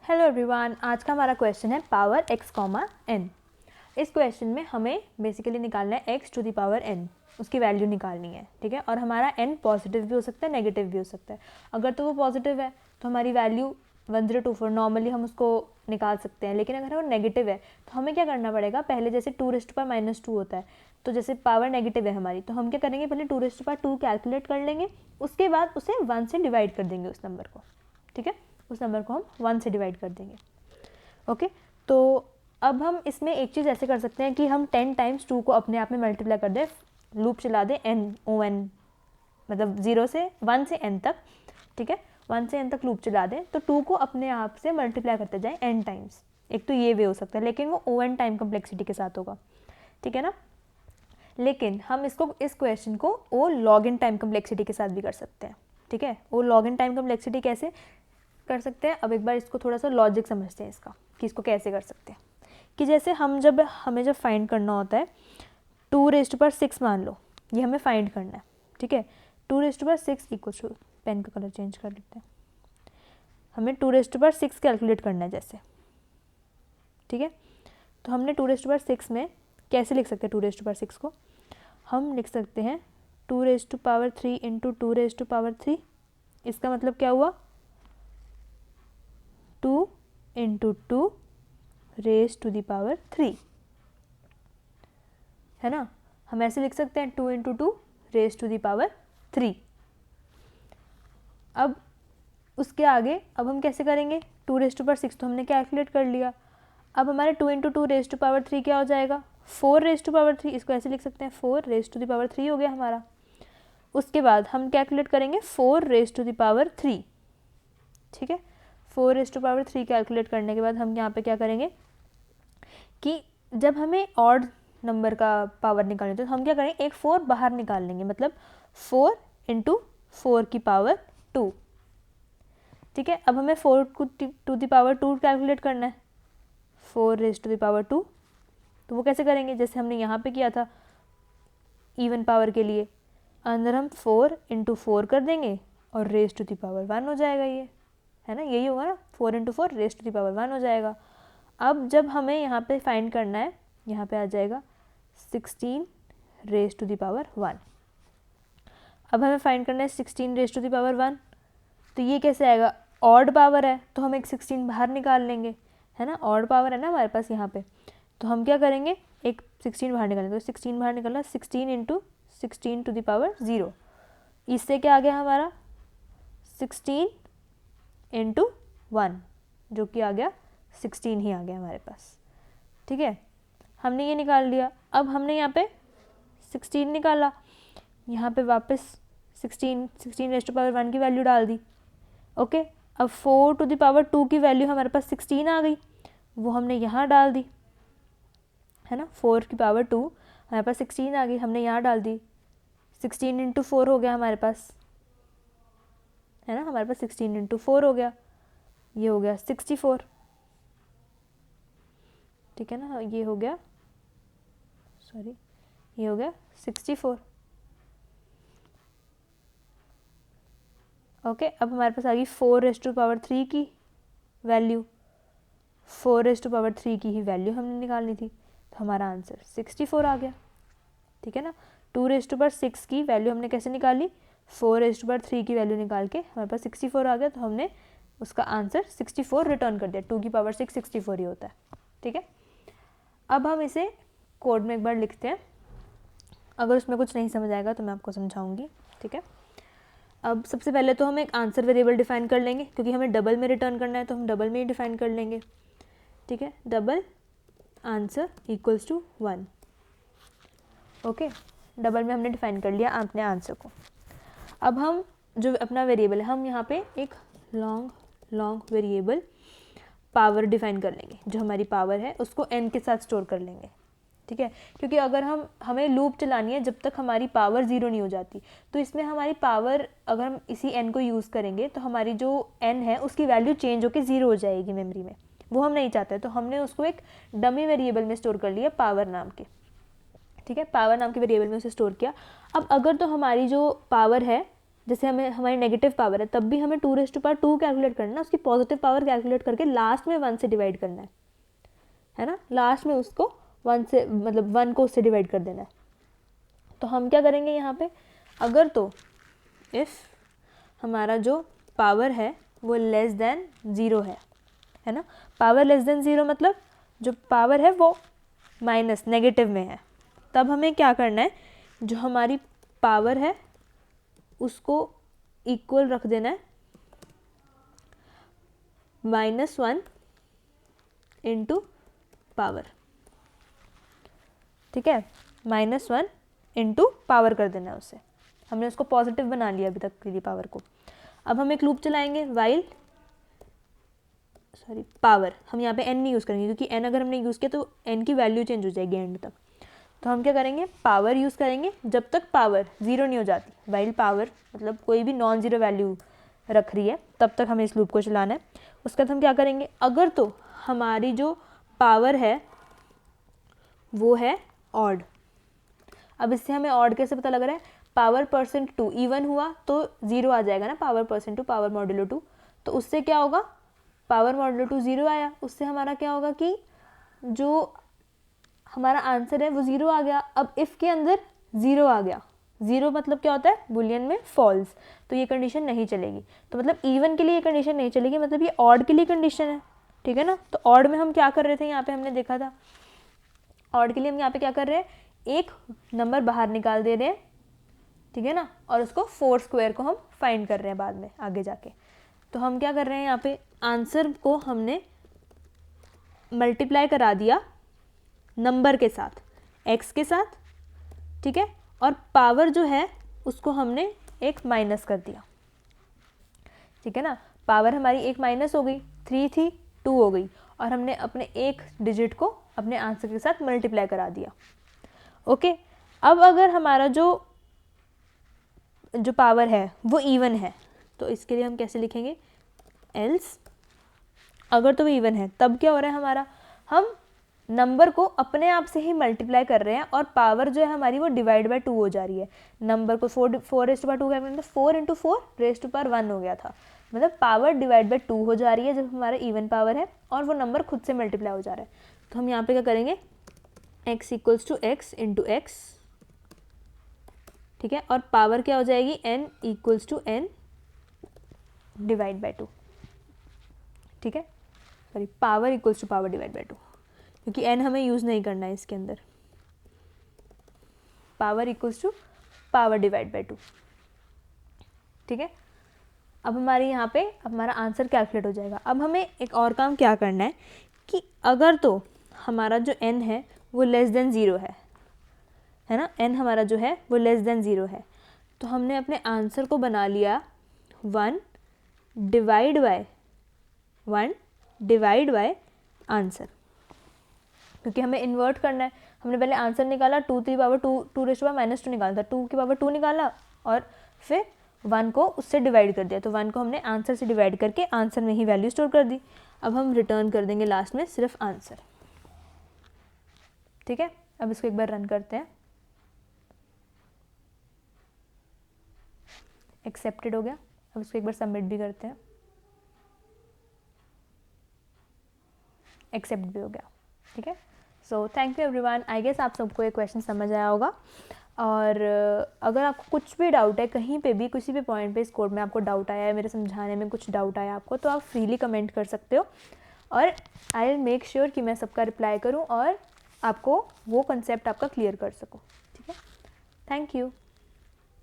Hello everyone, आज का हमारा क्वेश्चन है पावर x, n। इस क्वेश्चन में हमें बेसिकली निकालना है x to the power n, उसकी वैल्यू निकालनी है, ठीक है। और हमारा n पॉजिटिव भी हो सकता है, नेगेटिव भी हो सकता है। अगर तो वो पॉजिटिव है तो हमारी वैल्यू 1024 नॉर्मली हम उसको निकाल सकते हैं, लेकिन अगर वो नेगेटिव है तो हमें क्या करना पड़ेगा, पहले जैसे 2⁻²- होता है, तो जैसे पावर नेगेटिव है हमारी, तो हम क्या करेंगे, पहले 2⁻² कैलकुलेट कर लेंगे, उसके बाद उसे 1 से डिवाइड कर देंगे उस नंबर को, ठीक है। उस नंबर को हम 1 से डिवाइड कर देंगे। ओके, तो अब हम इसमें एक चीज़ ऐसे कर सकते हैं कि हम 10 टाइम्स 2 को अपने आप में मल्टीप्लाई कर दें, लूप चला दें n मतलब 0 से 1 से n तक, ठीक है। 1 से n तक लूप चला दें तो 2 को अपने आप से मल्टीप्लाई करते जाएं n टाइम्स। एक तो ये वे हो सकता है, लेकिन वो O(n) टाइम कम्प्लेक्सिटी के साथ होगा, ठीक है ना। लेकिन हम इस क्वेश्चन को O log n time complexity के साथ भी कर सकते हैं, ठीक है। O log n time complexity कैसे कर सकते हैं, अब एक बार इसको थोड़ा सा लॉजिक समझते हैं इसका कि इसको कैसे कर सकते हैं। कि जैसे हमें जब फाइंड करना होता है 2⁻6 मान लो, ये हमें फाइंड करना है, ठीक है। 2⁻6 इक्वल टू, पेन का कलर चेंज कर लेते हैं, हमें 2⁻6 कैलकुलेट करना है जैसे, ठीक है। तो हमने 2⁻6 में कैसे लिख सकते हैं, 2⁻6 को हम लिख सकते हैं 2⁻3 इंटू 2⁻3। इसका मतलब क्या हुआ, 2 into 2 raise to the power 3, है ना। हम ऐसे लिख सकते हैं 2 into 2 raise to the power 3। अब उसके आगे अब हम कैसे करेंगे, 2⁻6 तो हमने कैलकुलेट कर लिया। अब हमारे 2 इंटू 2 रेज टू पावर 3 क्या हो जाएगा, 4 रेज टू पावर 3। इसको ऐसे लिख सकते हैं 4 रेज टू द पावर 3 हो गया हमारा। उसके बाद हम कैलकुलेट करेंगे 4 रेज टू द पावर 3, ठीक है। 4 रेज टू पावर 3 कैलकुलेट करने के बाद हम यहाँ पे क्या करेंगे कि जब हमें ऑड नंबर का पावर निकालनी तो हम क्या करेंगे, एक 4 बाहर निकाल लेंगे, मतलब 4 इंटू 4 की पावर 2, ठीक है। अब हमें 4 टू द पावर 2 कैलकुलेट करना है, 4 रेज टू द पावर 2। तो वो कैसे करेंगे, जैसे हमने यहाँ पे किया था इवन पावर के लिए, अंदर हम 4 इंटू 4 कर देंगे और रेज टू द पावर 1 हो जाएगा, ये है ना, यही होगा ना, 4 into 4 raise to the power 1 हो जाएगा। अब जब हमें यहाँ पे फाइंड करना है, यहाँ पे आ जाएगा 16 रेज टू द पावर 1। अब हमें फाइंड करना है 16 रेज टू द पावर 1, तो ये कैसे आएगा, ऑड पावर है तो हम एक 16 बाहर निकाल लेंगे, है ना, ऑड पावर है ना हमारे पास यहाँ पे। तो हम क्या करेंगे, एक 16 बाहर निकालेंगे, तो 16 बाहर निकलना 16 इंटू 16 टू द पावर 0। इससे क्या आ गया हमारा 16 इंटू 1, जो कि आ गया 16 ही आ गया हमारे पास, ठीक है। हमने ये निकाल लिया। अब हमने यहाँ पे 16 निकाला, यहाँ पे वापस 16 रेज टू पावर 1 की वैल्यू डाल दी, ओके। अब 4 टू द पावर 2 की वैल्यू हमारे पास 16 आ गई, वो हमने यहाँ डाल दी, है ना। 4 की पावर 2 हमारे पास 16 आ गई, हमने यहाँ डाल दी, 16 इंटू 4 हो गया हमारे पास, है ना, हमारे पास 16 इंटू 4 हो गया, ये हो गया 64, ठीक है ना, ये हो गया, सॉरी, ये हो गया 64, ओके। अब हमारे पास आ गई 4 रेज टू पावर 3 की वैल्यू, 4 रेज टू पावर 3 की ही वैल्यू हमने निकालनी थी, तो हमारा आंसर 64 आ गया, ठीक है ना। 2 रेज टू पावर 6 की वैल्यू हमने कैसे निकाली, 4 रेज टू पावर 3 की वैल्यू निकाल के हमारे पास 64 आ गया, तो हमने उसका आंसर 64 रिटर्न कर दिया। 2 की पावर 6 64 ही होता है, ठीक है। अब हम इसे कोड में एक बार लिखते हैं, अगर उसमें कुछ नहीं समझ आएगा तो मैं आपको समझाऊंगी, ठीक है। अब सबसे पहले तो हम एक आंसर वेरिएबल डिफाइन कर लेंगे, क्योंकि हमें डबल में रिटर्न करना है तो हम डबल में ही डिफाइन कर लेंगे, ठीक है। Double answer equals to 1, okay. Double में हमने डिफाइन कर लिया अपने आंसर को। अब हम जो अपना वेरिएबल है, हम यहाँ पे एक लॉन्ग वेरिएबल पावर डिफाइन कर लेंगे, जो हमारी पावर है उसको n के साथ स्टोर कर लेंगे, ठीक है। क्योंकि अगर हमें लूप चलानी है जब तक हमारी पावर 0 नहीं हो जाती, तो इसमें हमारी पावर, अगर हम इसी n को यूज़ करेंगे तो हमारी जो n है उसकी वैल्यू चेंज होकर 0 हो जाएगी मेमोरी में, वो हम नहीं चाहते। तो हमने उसको एक डमी वेरिएबल में स्टोर कर लिया, पावर नाम के, ठीक है। पावर नाम के वेरिएबल में उसे स्टोर किया। अब अगर तो हमारी जो पावर है जैसे हमें हमारी नेगेटिव पावर है तब भी हमें 2⁻² कैलकुलेट करना है, उसकी पॉजिटिव पावर कैलकुलेट करके लास्ट में 1 से डिवाइड करना है ना, लास्ट में उसको 1 से मतलब 1 को उससे डिवाइड कर देना है। तो हम क्या करेंगे यहाँ पे, अगर तो इफ़ हमारा जो पावर है वो लेस देन 0 है ना, पावर लेस देन 0 मतलब जो पावर है वो माइनस नेगेटिव में है, तब हमें क्या करना है, जो हमारी पावर है उसको इक्वल रख देना है -1 इंटू पावर, ठीक है, -1 इंटू पावर कर देना है उससे। हमने उसको पॉजिटिव बना लिया अभी तक के लिए पावर को। अब हम एक लूप चलाएंगे वाइल पावर, हम यहाँ पे n नहीं यूज़ करेंगे क्योंकि n अगर हमने यूज़ किया तो n की वैल्यू चेंज हो जाएगी एंड तक। तो हम क्या करेंगे, पावर यूज़ करेंगे जब तक पावर 0 नहीं हो जाती, वाइल पावर मतलब कोई भी नॉन ज़ीरो वैल्यू रख रही है तब तक हमें इस लूप को चलाना है। उसके बाद हम क्या करेंगे, अगर तो हमारी जो पावर है वो है ऑड, अब इससे हमें ऑड कैसे पता लग रहा है, पावर %2 इवन हुआ तो 0 आ जाएगा ना, पावर %2 पावर मॉड्यूलो 2, तो उससे क्या होगा, पावर मॉड्यूलो 2 0 आया, उससे हमारा क्या होगा कि जो हमारा आंसर है वो 0 आ गया। अब इफ़ के अंदर 0 आ गया, 0 मतलब क्या होता है बुलियन में फॉल्स, तो ये कंडीशन नहीं चलेगी। तो मतलब इवन के लिए ये कंडीशन नहीं चलेगी, मतलब ये ऑड के लिए कंडीशन है, ठीक है ना। तो ऑड में हम क्या कर रहे थे, यहाँ पे हमने देखा था, ऑड के लिए हम यहाँ पे क्या कर रहे हैं, एक नंबर बाहर निकाल दे रहे हैं, ठीक है ना, और उसको 4 स्क्वायर को हम फाइंड कर रहे हैं बाद में आगे जाके। तो हम क्या कर रहे हैं, यहाँ पे आंसर को हमने मल्टीप्लाई करा दिया नंबर के साथ, x के साथ, ठीक है, और पावर जो है उसको हमने एक माइनस कर दिया, ठीक है ना। पावर हमारी एक माइनस हो गई, 3 थी 2 हो गई, और हमने अपने एक डिजिट को अपने आंसर के साथ मल्टीप्लाई करा दिया। ओके, अब अगर हमारा जो पावर है वो इवन है तो इसके लिए हम कैसे लिखेंगे, एल्स अगर तो वो इवन है तब क्या हो रहा है हमारा, हम नंबर को अपने आप से ही मल्टीप्लाई कर रहे हैं और पावर जो है हमारी वो डिवाइड बाय 2 हो जा रही है। नंबर को 4⁻2 क्या करना था, 4 × 4⁻1 हो गया था, मतलब पावर डिवाइड बाय 2 हो जा रही है जब हमारा इवन पावर है और वो नंबर खुद से मल्टीप्लाई हो जा रहा है। तो हम यहाँ पे क्या करेंगे, x = x × x, ठीक है, और पावर क्या हो जाएगी, n = n डिवाइड बाय 2, ठीक है, sorry power = power divide by 2, क्योंकि n हमें यूज़ नहीं करना है इसके अंदर, पावर = पावर डिवाइड बाय 2, ठीक है। अब हमारे यहाँ पे हमारा आंसर कैलकुलेट हो जाएगा। अब हमें एक और काम क्या करना है कि अगर तो हमारा जो n है वो लेस देन 0 है ना, n हमारा जो है वो लेस देन 0 है, तो हमने अपने आंसर को बना लिया 1 डिवाइड बाय आंसर, क्योंकि हमें इन्वर्ट करना है। हमने पहले आंसर निकाला 2⁻2 निकाला था, 2⁻2 निकाला और फिर 1 को उससे डिवाइड कर दिया, तो 1 को हमने आंसर से डिवाइड करके आंसर में ही वैल्यू स्टोर कर दी। अब हम रिटर्न कर देंगे लास्ट में सिर्फ आंसर, ठीक है। अब इसको एक बार रन करते हैं, एक्सेप्टेड हो गया। अब इसको एक बार सबमिट भी करते हैं, एक्सेप्ट भी हो गया, ठीक है। So thank you everyone, I guess आप सबको ये क्वेश्चन समझ आया होगा। और अगर आपको कुछ भी डाउट है कहीं पे भी, किसी भी पॉइंट पे इस कोड में आपको डाउट आया है, मेरे समझाने में कुछ डाउट आया आपको, तो आप फ्रीली कमेंट कर सकते हो और आई विल मेक श्योर कि मैं सबका रिप्लाई करूँ और आपको वो कंसेप्ट आपका क्लियर कर सकूँ, ठीक है। Thank you.